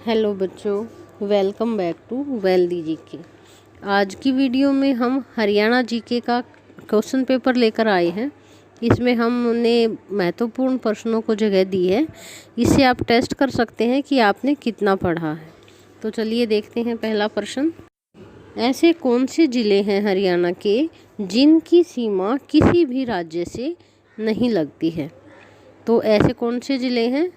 Hello बच्चों, welcome back to wealthy GK. आज की वीडियो में हम हरियाणा जीके का क्वेश्चन पेपर लेकर आए हैं। इसमें हमने महत्वपूर्ण प्रश्नों को जगह दी है। इससे आप टेस्ट कर सकते हैं कि आपने कितना पढ़ा है। तो चलिए देखते हैं पहला प्रश्न। ऐसे कौन से ज़िले हैं हरियाणा के जिनकी सीमा किसी भी राज्य से नहीं लगती है? तो ऐसे कौन से ज़िले हैं?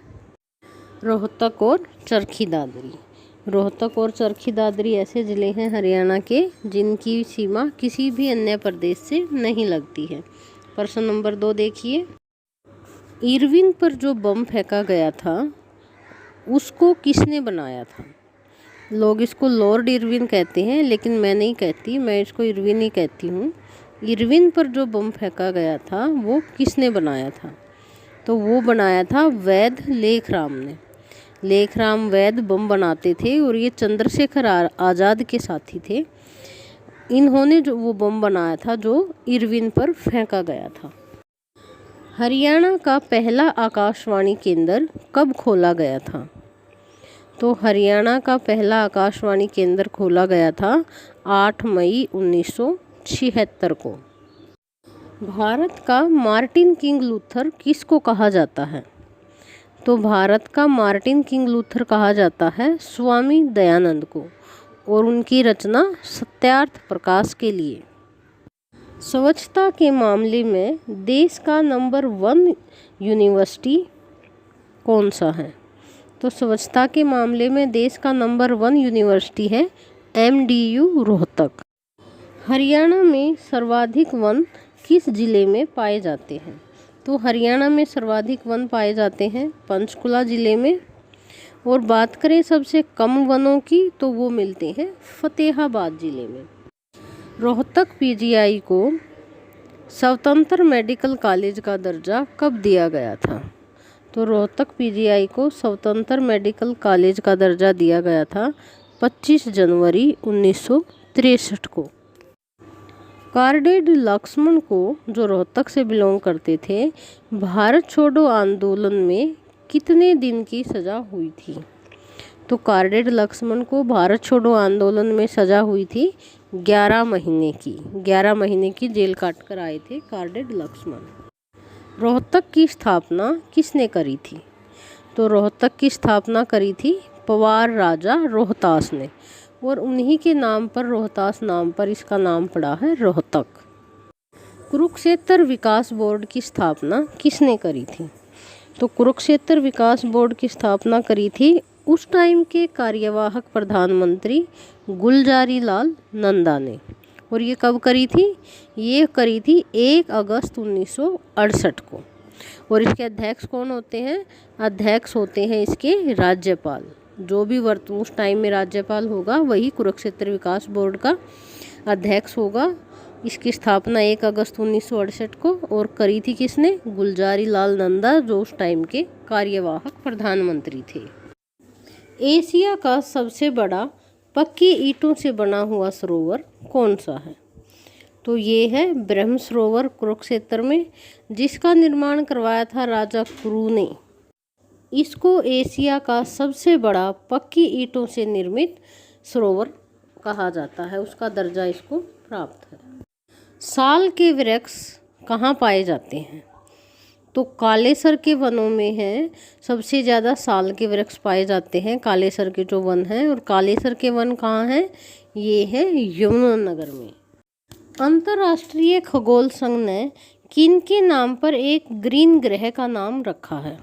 रोहतक और चरखी दादरी। रोहतक और चरखी दादरी ऐसे ज़िले हैं हरियाणा के जिनकी सीमा किसी भी अन्य प्रदेश से नहीं लगती है। प्रश्न नंबर 2 देखिए। इरविन पर जो बम फेंका गया था उसको किसने बनाया था? लोग इसको लॉर्ड इरविन कहते हैं, लेकिन मैं नहीं कहती, मैं इसको इरविन ही कहती हूँ। इरविन पर जो बम फेंका गया था वो किसने बनाया था? तो वो बनाया था वैद लेखराम ने। लेखराम वैद बम बनाते थे और ये चंद्रशेखर आज़ाद के साथी थे। इन्होंने जो वो बम बनाया था जो इरविन पर फेंका गया था। हरियाणा का पहला आकाशवाणी केंद्र कब खोला गया था? तो हरियाणा का पहला आकाशवाणी केंद्र खोला गया था 8 मई 1976 को। भारत का मार्टिन किंग लूथर किसको कहा जाता है? तो भारत का मार्टिन किंग लूथर कहा जाता है स्वामी दयानंद को, और उनकी रचना सत्यार्थ प्रकाश के लिए। स्वच्छता के मामले में देश का नंबर 1 यूनिवर्सिटी कौन सा है? तो स्वच्छता के मामले में देश का नंबर 1 यूनिवर्सिटी है MDU रोहतक। हरियाणा में सर्वाधिक वन किस जिले में पाए जाते हैं? तो हरियाणा में सर्वाधिक वन पाए जाते हैं पंचकुला ज़िले में। और बात करें सबसे कम वनों की तो वो मिलते हैं फतेहाबाद ज़िले में। रोहतक PGI को स्वतंत्र मेडिकल कॉलेज का दर्जा कब दिया गया था? तो रोहतक PGI को स्वतंत्र मेडिकल कॉलेज का दर्जा दिया गया था 25 जनवरी 1963 को। कार्डेड लक्ष्मण को, जो रोहतक से बिलोंग करते थे, भारत छोड़ो आंदोलन में कितने दिन की सज़ा हुई थी? तो कार्डेड लक्ष्मण को भारत छोड़ो आंदोलन में सज़ा हुई थी 11 महीने की। 11 महीने की जेल काट कर आए थे कार्डेड लक्ष्मण। रोहतक की स्थापना किसने करी थी? तो रोहतक की स्थापना करी थी पवार राजा रोहतास ने, और उन्हीं के नाम पर, रोहतास नाम पर इसका नाम पड़ा है रोहतक। कुरुक्षेत्र विकास बोर्ड की स्थापना किसने करी थी? तो कुरुक्षेत्र विकास बोर्ड की स्थापना करी थी उस टाइम के कार्यवाहक प्रधानमंत्री गुलजारी लाल नंदा ने। और ये कब करी थी? ये करी थी 1 अगस्त 1968 को। और इसके अध्यक्ष कौन होते हैं? अध्यक्ष होते हैं इसके राज्यपाल। जो भी उस टाइम में राज्यपाल होगा वही कुरुक्षेत्र विकास बोर्ड का अध्यक्ष होगा। इसकी स्थापना 1 अगस्त 1968 को और करी थी किसने? गुलजारी लाल नंदा, जो उस टाइम के कार्यवाहक प्रधानमंत्री थे। एशिया का सबसे बड़ा पक्की ईंटों से बना हुआ सरोवर कौन सा है? तो ये है ब्रह्म सरोवर कुरुक्षेत्र में, जिसका निर्माण करवाया था राजा क्रू ने। इसको एशिया का सबसे बड़ा पक्की ईंटों से निर्मित सरोवर कहा जाता है, उसका दर्जा इसको प्राप्त है। साल के वृक्ष कहाँ पाए जाते हैं? तो कालेसर के वनों में है सबसे ज़्यादा साल के वृक्ष पाए जाते हैं, कालेसर के जो वन हैं। और कालेसर के वन कहाँ हैं? ये है यमुनानगर में। अंतर्राष्ट्रीय खगोल संघ ने किन के नाम पर एक ग्रीन ग्रह का नाम रखा है?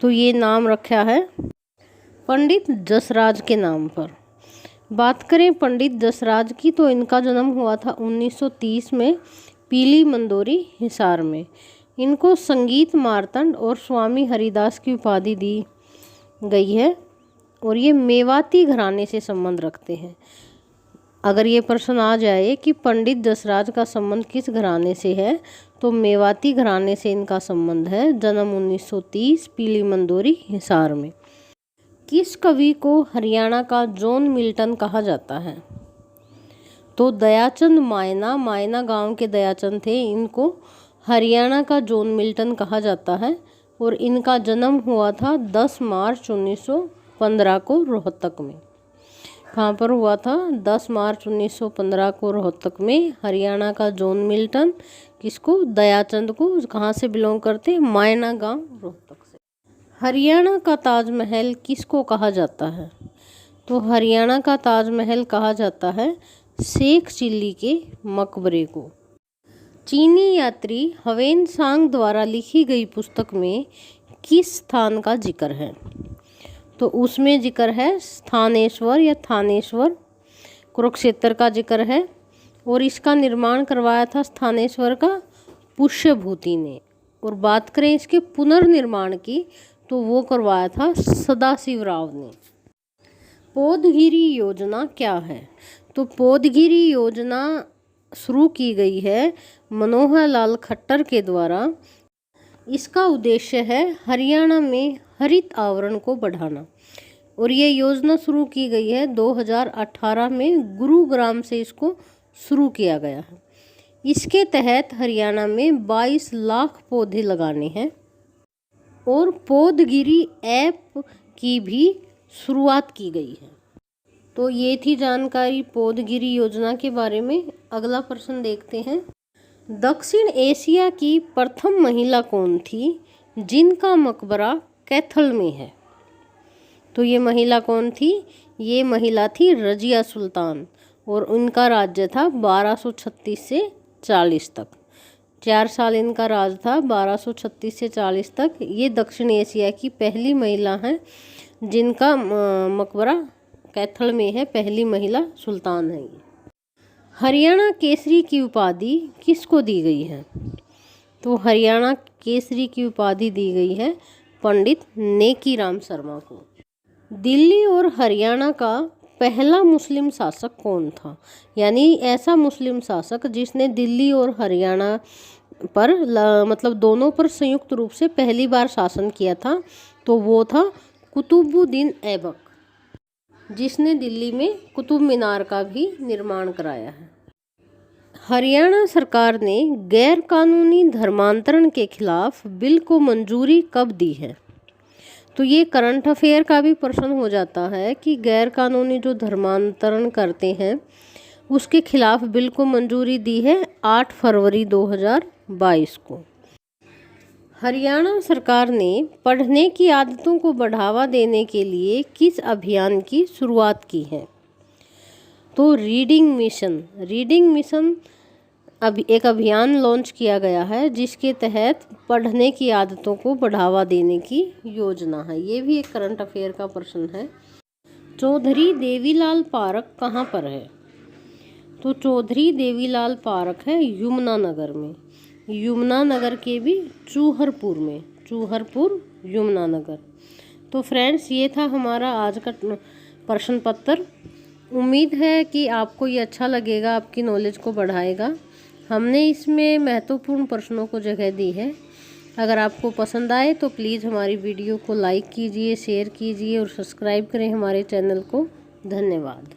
तो ये नाम रखा है पंडित जसराज के नाम पर। बात करें पंडित जसराज की तो इनका जन्म हुआ था 1930 में पीली मंदोरी हिसार में। इनको संगीत मार्तंड और स्वामी हरिदास की उपाधि दी गई है, और ये मेवाती घराने से संबंध रखते हैं। अगर ये प्रश्न आ जाए कि पंडित जसराज का संबंध किस घराने से है, तो मेवाती घराने से इनका संबंध है। जन्म 1930 पीली मंदोरी हिसार में। किस कवि को हरियाणा का जॉन मिल्टन कहा जाता है? तो दयाचंद मायना गांव के दयाचंद थे, इनको हरियाणा का जॉन मिल्टन कहा जाता है। और इनका जन्म हुआ था 10 मार्च 1915 को रोहतक में। कहाँ पर हुआ था? 10 मार्च 1915 को रोहतक में। हरियाणा का जॉन मिल्टन किसको? दयाचंद को। कहाँ से बिलोंग करते हैं? मायना गांव, रोहतक से। हरियाणा का ताजमहल किसको कहा जाता है? तो हरियाणा का ताजमहल कहा जाता है शेख चिल्ली के मकबरे को। चीनी यात्री हवेन सांग द्वारा लिखी गई पुस्तक में किस स्थान का जिक्र है? तो उसमें जिक्र है स्थानेश्वर या थानेश्वर, कुरुक्षेत्र का जिक्र है। और इसका निर्माण करवाया था स्थानेश्वर का पुष्यभूति ने। और बात करें इसके पुनर्निर्माण की तो वो करवाया था सदाशिवराव ने। पोदगिरी योजना क्या है? तो पोदगिरी योजना शुरू की गई है मनोहर लाल खट्टर के द्वारा। इसका उद्देश्य है हरियाणा में हरित आवरण को बढ़ाना। और ये योजना शुरू की गई है 2018 में, गुरुग्राम से इसको शुरू किया गया है। इसके तहत हरियाणा में 22 लाख पौधे लगाने हैं। और पोदगिरी ऐप की भी शुरुआत की गई है। तो ये थी जानकारी पोदगिरी योजना के बारे में। अगला प्रश्न देखते हैं। दक्षिण एशिया की प्रथम महिला कौन थी जिनका मकबरा कैथल में है? तो ये महिला कौन थी? ये महिला थी रजिया सुल्तान। और उनका राज्य था 1236 से 40 तक। 4 साल इनका राज था, 1236 से 40 तक। ये दक्षिण एशिया की पहली महिला है जिनका मकबरा कैथल में है। पहली महिला सुल्तान है ये। हरियाणा केसरी की उपाधि किसको दी गई है? तो हरियाणा केसरी की उपाधि दी गई है पंडित नेकीराम शर्मा को। दिल्ली और हरियाणा का पहला मुस्लिम शासक कौन था? यानी ऐसा मुस्लिम शासक जिसने दिल्ली और हरियाणा पर मतलब दोनों पर संयुक्त रूप से पहली बार शासन किया था। तो वो था कुतुबुद्दीन ऐबक, जिसने दिल्ली में कुतुब मीनार का भी निर्माण कराया है। हरियाणा सरकार ने गैर कानूनी धर्मांतरण के खिलाफ बिल को मंजूरी कब दी है? तो ये करंट अफेयर का भी प्रश्न हो जाता है कि गैर कानूनी जो धर्मांतरण करते हैं उसके खिलाफ बिल को मंजूरी दी है 8 फरवरी 2022 को। हरियाणा सरकार ने पढ़ने की आदतों को बढ़ावा देने के लिए किस अभियान की शुरुआत की है? तो रीडिंग मिशन एक अभियान लॉन्च किया गया है जिसके तहत पढ़ने की आदतों को बढ़ावा देने की योजना है। ये भी एक करंट अफेयर का प्रश्न है। चौधरी देवीलाल पार्क कहाँ पर है? तो चौधरी देवीलाल पार्क है यमुनानगर में। यमुनानगर के भी चूहरपुर में, चूहरपुर यमुनानगर। तो फ्रेंड्स, ये था हमारा आज का प्रश्न पत्र। उम्मीद है कि आपको ये अच्छा लगेगा, आपकी नॉलेज को बढ़ाएगा। हमने इसमें महत्वपूर्ण प्रश्नों को जगह दी है। अगर आपको पसंद आए तो प्लीज़ हमारी वीडियो को लाइक कीजिए, शेयर कीजिए और सब्सक्राइब करें हमारे चैनल को। धन्यवाद।